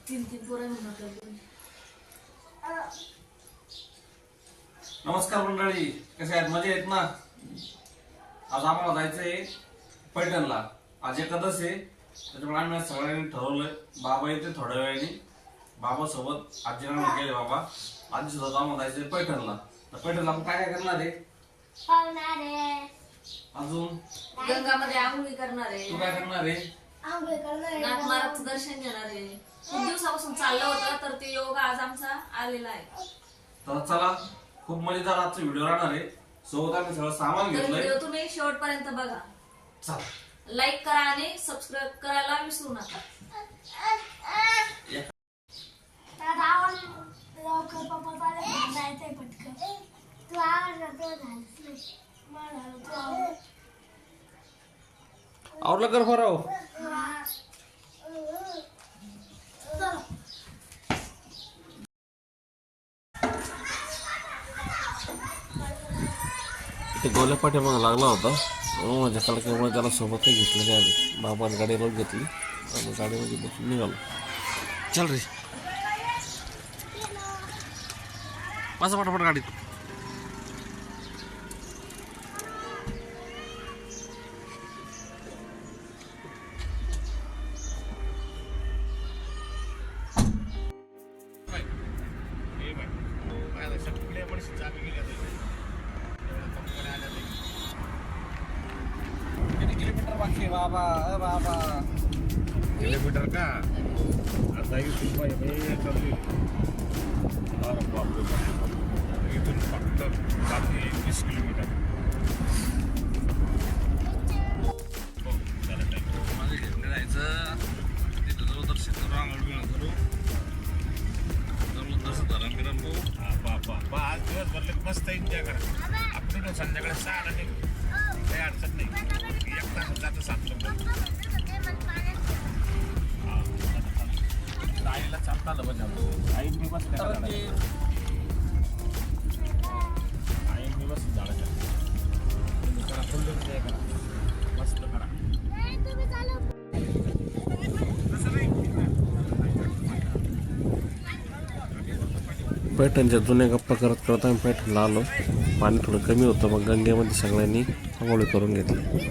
तीन पोरं म्हणतात. नमस्कार मंडळी, कसे आहेत? मजा आहेत ना? आज आम्हाला जायचंय पैठणला. आज एकादश आहे, त्याच्यामुळे आम्ही सगळ्यांनी ठरवलंय. बाबा येते थोड्या वेळाने, बाबा सोबत आजीला गेले. बाबा आजी सोबत आम्हाला जायचंय पैठणला. तर पैठणला आपण काय काय करणार आहे? अजून गंगामध्ये आंघोळी करणार आहे. तू काय करणार आहे? नाथमाराचं दर्शन घेणार आहे. खूप दिवसापासून चाललं होतं, तर ते योग आज आमचा आलेला आहे. तर चला, खूप मजेदार आजचा व्हिडिओ राहणार आहे. सोबत आम्ही सगळं सामान तर घेतलंय. व्हिडिओ तुम्ही शेवटपर्यंत बघा. चला, लाईक करा आणि सबस्क्राईब करायला विसरू नका. आवडलं कर फराव. ते गोल्या पाठीमागे लागला होता. माझ्या कलक्यामुळे त्याला सोबत काही घेतलं नाही. आम्ही बाबाने गाडी रोड घेतली आणि गाडीमध्ये बसून निघालो. चल रे, माझं फटाफट गाडीत. किलोमीटर बाकी बाबा. बाबा किलोमीटर का आता इथून पाहिजे चालू. अरे बापरे बाप, इथून फक्त बाकी 20 किलोमीटर. हो चालेल टाईम. माझं घेतलं जायचं. तिथं जाऊ, दर्शन करू, आंघोळ बिंघोळ करू, जाऊ तसं धरण बिरण पाहू. हा बा आज दिवस भरले मस्त एन्जॉय करा. आपण संध्याकाळी 6 नाही, काही अडचण नाही. एक तास जातं 7 लोक. आईला चालता आलं बघा. आई मी बस आई मी बस झाडाच्या करा. फुल एन्जॉय करा, मस्त करा. पैठणच्या जुन्या गप्पा करत करत आम्ही पैठणला आलो. पाणी थोडं कमी होतं, मग गंगेमध्ये सगळ्यांनी आंघोळी करून घेतली.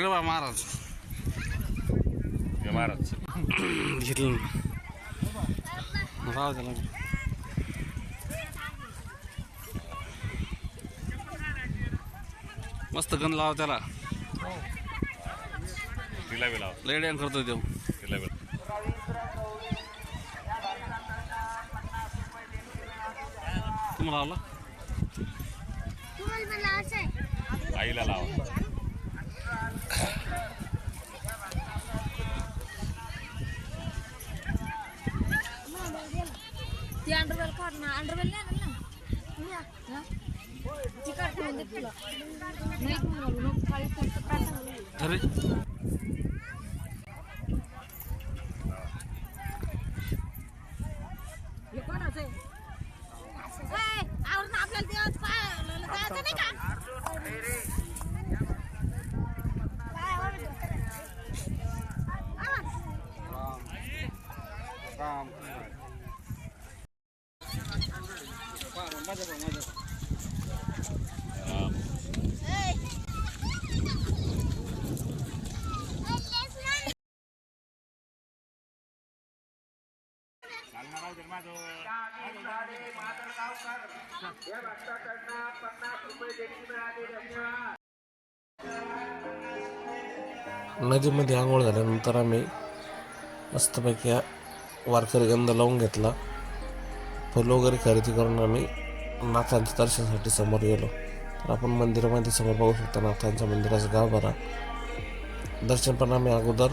बा महाराज महाराज घेतलं राव त्याला. मस्त गण लाव त्याला. तिला बी लाव, लय डॅन करतोय तो. तिला बी तुम्हाला लावला, आईला लाव. ती अंडरवेल काढ ना. अंडरवेल नाही आणलं ना. ती काढून दे तुला. नाही तुम्हाला काळी काढ. अरे हे कोणाचं आहे? आवरून आपल्याला देवाचं पाहायला जायचं नाही का? राम नदीमध्ये आंघोळ झाल्यानंतर आम्ही मस्तपैकी वारकरी गंध लावून घेतला. फुलं वगैरे खरेदी करून आम्ही नाथांच्या दर्शनासाठी समोर गेलो. तर आपण मंदिरामध्ये समोर बघू शकता नाथांच्या मंदिराचा गाभारा. दर्शन पण आम्ही अगोदर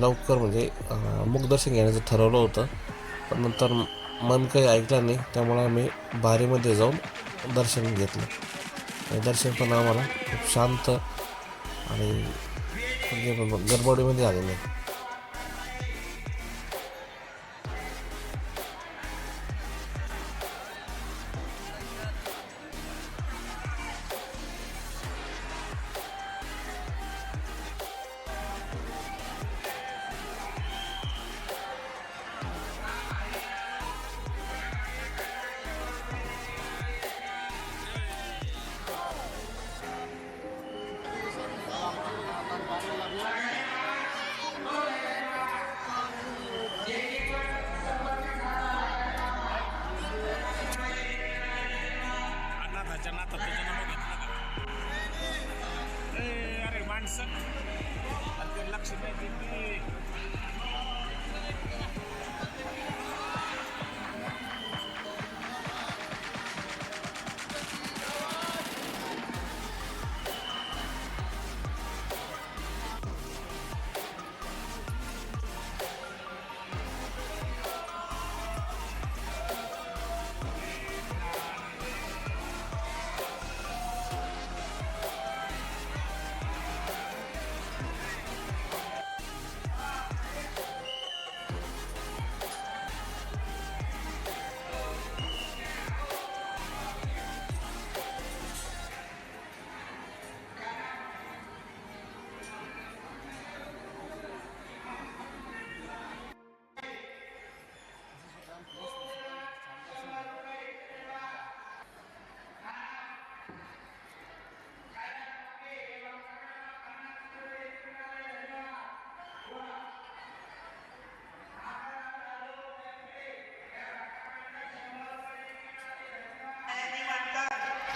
लवकर म्हणजे मुखदर्शन घेण्याचं ठरवलं होतं, पण नंतर मन काही ऐकलं नाही, त्यामुळे आम्ही बारीमध्ये जाऊन दर्शन घेतलं. दर्शन पण आम्हाला खूप शांत आणि गडबडीमध्ये आलेलं आहे. असेल आणि ते लक्ष्मी देवी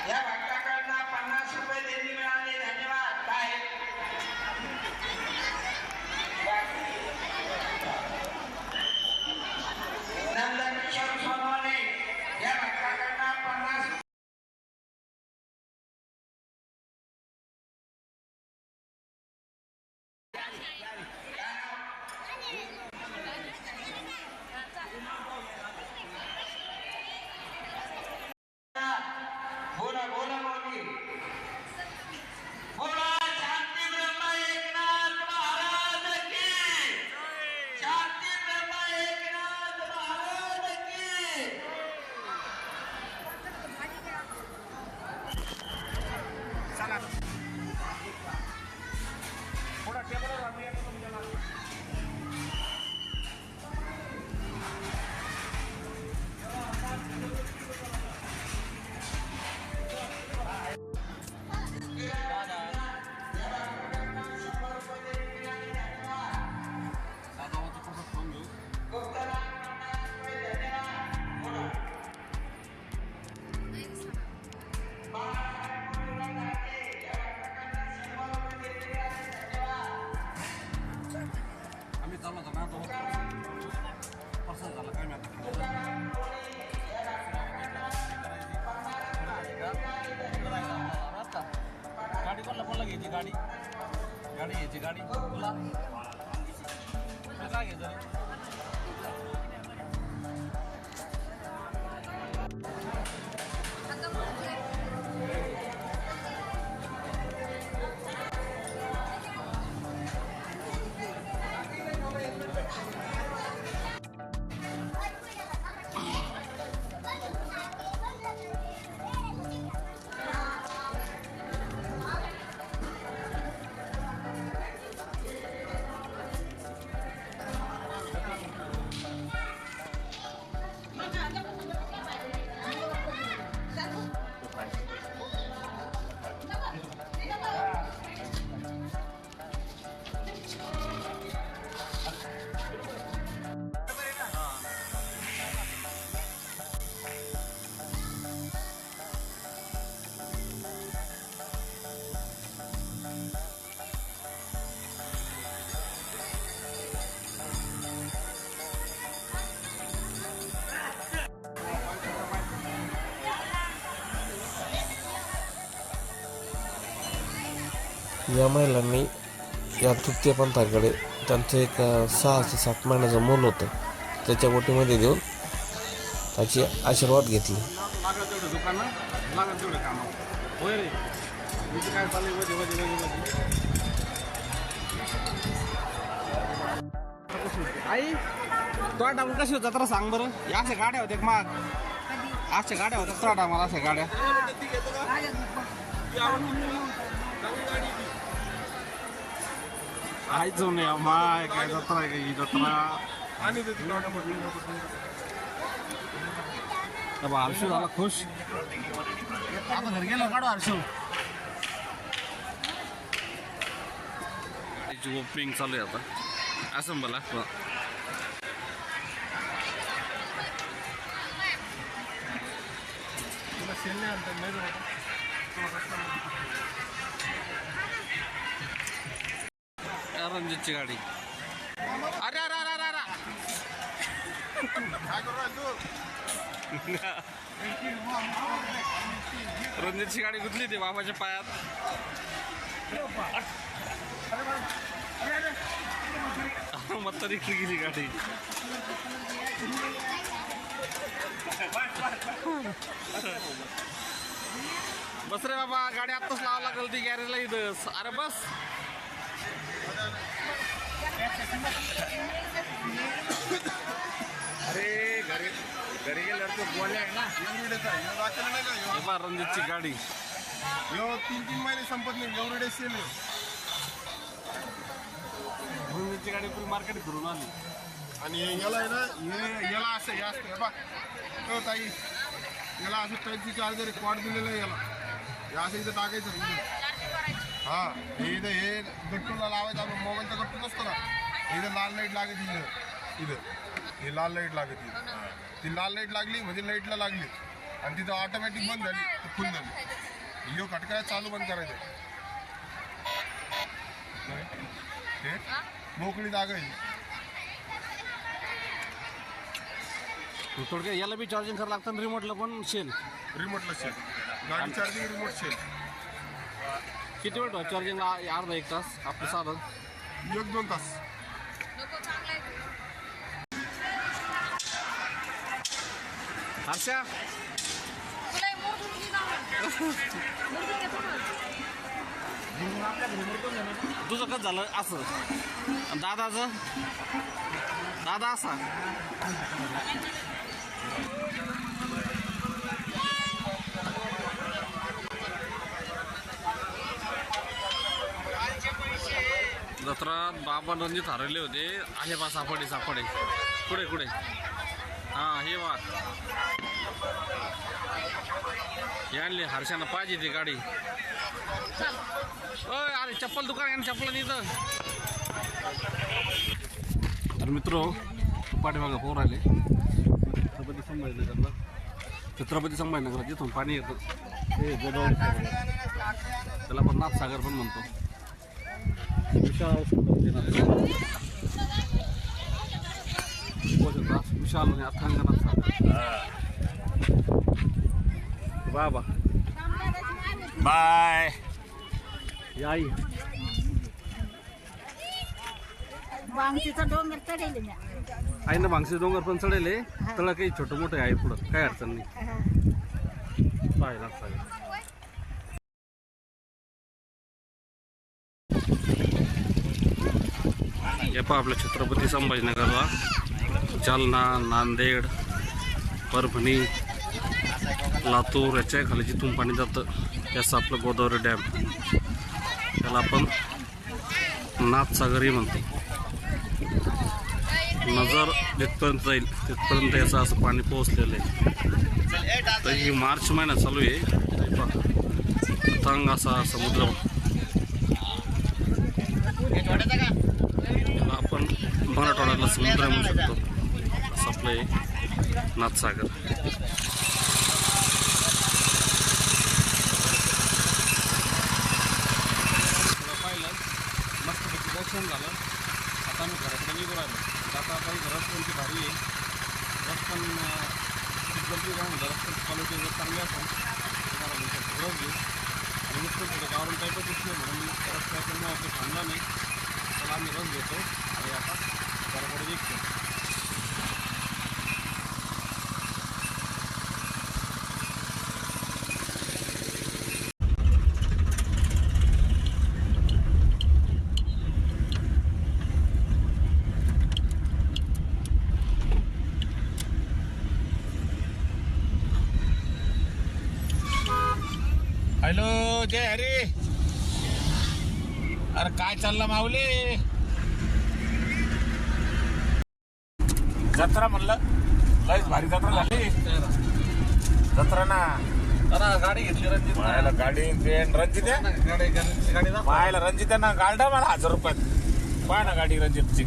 या भक्ताकडनं 50 रुपये देणगी मिळाले. धन्यवाद. काय नंदकिशोर सोनवणे या भक्ताकडनं 50 बोला बोला मोदी बोला. शांती ब्रह्म एकनाथ महाराज की. शांती ब्रह्म एकनाथ महाराज की. चला थोडा टेबलवर आम्ही येतो तुमच्याला. गाडी कोणला घ्यायची गाडी घ्यायची गाडी तुला काय घ्यायचं या महिलांनी या तृतीय पंथाकडे त्यांचं एक 6 ते 7 महिन्याचं मूल होतं त्याच्या बोटीमध्ये देऊन त्याची आशीर्वाद घेतली. लागत तेवढं दुकानं लागत तेवढं कामं होय रे मी काय चाललंय मध्ये आई तो टाकून कशी होता तर सांग बरं. या अशा गाड्या होत्या माग अशा गाड्या होत्या तो टाकून अशा गाड्या आईच जाऊन या माय काय जत्रा आहे का ही जत्रा आणि हर्षू झाला खुश. आता घरी गेलो काढू हर्षू. ओपनिंग चालू आहे आता असं मला सेल नाही रणजितची गाडी. अरे अरे अरे अरे अरे रणजितची गाडी गुतली ती बाबाच्या पायात. मग तरी गेली गाडी. बस रे बाबा, गाडी आत्ताच लावा लागल ती गॅरेजला इथं. अरे बस. अरे घरी घरी गेल्यावर तो बोलले आहे ना रणजितची गाडी. 3 महिने संपत नाही एवढे सेल. रणजितची गाडी पुरी मार्केट फिरून आली. आणि याला आहे ना याला असं हे असतं बा ताई, याला असं टाईपची चार्जर कॉड दिलेलं आहे याला. हे असं इथं टाकायचं हां. हे इथं हे गट्टूला लावायचं. आपण मोबाईलचा गट्टू नसतो का, इथं लाल लाईट लागत इथं. इथं हे लाल लाईट लागत इथं. ती लाल लाईट लागली म्हणजे लाईटला लागली आणि तिथं ऑटोमॅटिक बंद झाली तर फुल झाली. यो खटकाय चालू बंद करायचं. हे मोकळी जागा आहे. थोडक्यात याला बी चार्जिंग करावं लागतं. रिमोटला पण शेल. रिमोटला शेल. गाडी चार्जिंग रिमोट शेल. किती वेळ चार्जिंगला? अर्धा 1 तास आपलं साधन. 1-2 तास. हर्षा तुझं कसं झालं असं? दादाचं दादा असा. जत्रात बाबा रणजित हरवले होते. आहे बा सापडे सापडे. कुठे कुठे? हां हे वा. हे आणली हर्षानं पाहिजे ती गाडी. ओय अरे चप्पल दुकान आहे ना, चप्पल इथं. तर मित्र पाठीमागं पोर आले. छत्रपती संभाजीनगरला जिथून पाणी येतं ते गोदावरी, त्याला पण नाथसागर पण म्हणतो. विशाल विशाल आणि अथांग नाथसागर. बाबा बाय. आई बांगतीचा डोंगर चढेल मी. आई ना भांगशी डोंगर पण चढेले. तळ काही छोटं मोठं आहे पुढं, काय अडचण नाही. पाहिला हे पहा आपल्या छत्रपती संभाजीनगरला जालना, नांदेड, परभणी, लातूर याच्या खाली जिथून पाणी जातं त्याचं आपलं गोदावरी डॅम. त्याला आपण नाथसागरही म्हणतो. नजर जिथपर्यंत जाईल तिथपर्यंत याचं असं पाणी पोहोचलेलं आहे. तर ही मार्च महिना चालू आहे. तंग असा समुद्र. याला आपण मराठवाड्याला समुद्र म्हणू शकतो. असं आपलं आहे नाथसागर. दर्शन झालं. आता आम्ही घराकडे निघून राहिलो. आता काही घरात कोणती भारी आहे. रस पण जल्दी राहून रस्त्याची क्वालिटी जर चांगली असेल तुम्हाला रस घेऊ. आणि नुसतं थोडं गावरून टाईपच दिसलं म्हणून रस्त्याकडून आपलं थांबला नाही. त्याला आम्ही रस घेतो आणि आता घराकडे निघतो. हॅलो जय हरी. अरे काय चाललं माऊली? जत्रा म्हणलं लयच भारी जत्रा झाली. जत्रा ना गाडी घेतली रणजित. पाहायला गाडी रणजित आहे. पाहायला रणजित आहे ना. गाडा मला 1000 रुपयात. पाय ना गाडी रणजितची.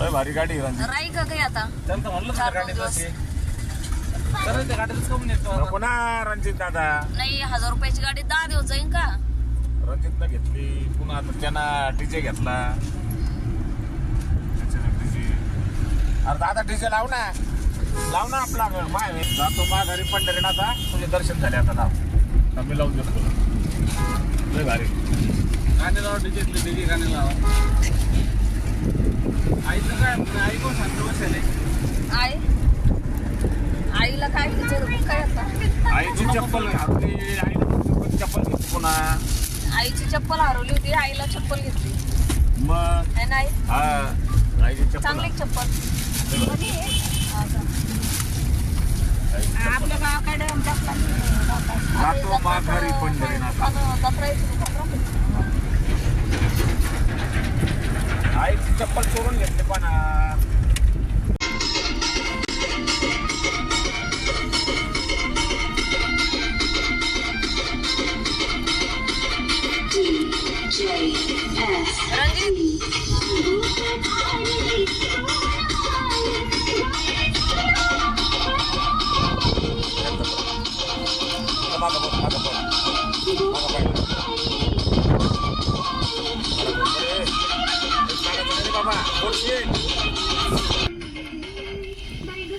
लय भारी गाडी रणजित. राई का काही आता त्यांचं म्हणलं गाडी गाडीच कमी येतो. नको ना रणजित दादा. नाही 1000 रुपयाची गाडी 10 दिवस जाईन का? रणजितनं घेतली पुन्हा आता त्यांना डीजे घेतला. अरे दादा डीजे लाव ना आपला माय जातो घरी पंढरीनाथा तुझे दर्शन झाले आता लाव मी लावून देतो तुला लय भारी गाणे लावा डीजे गाणे लावा आईचं काय आई कोण सांगतो बसेल आईला काय घ्यायचं काय आता आईची चप्पल घातली आईला चप्पल घेतली पुन्हा आईची चप्पल हरवली होती आईला चप्पल घेतली मग है नाही हा आईची चप्पल चांगली चप्पल आपल्या गावाकडे जातो माघारी पंढरीनाथ आईची चप्पल चोरून घेतली पण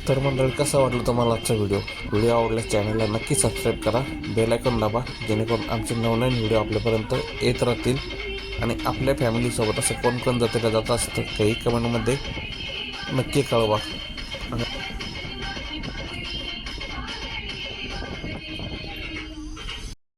तर मंडळी कसा वाटलं तुम्हाला आजचा व्हिडिओ आवडल्यास चॅनलला नक्की सबस्क्राईब करा, बेल आयकॉन दाबा, जेणेकरून आमचे नवनवीन व्हिडिओ आपल्यापर्यंत येत राहतील. आणि आपल्या फॅमिलीसोबत असं कोण जत्रेला जात असतं काही कमेंटमध्ये नक्की कळवा.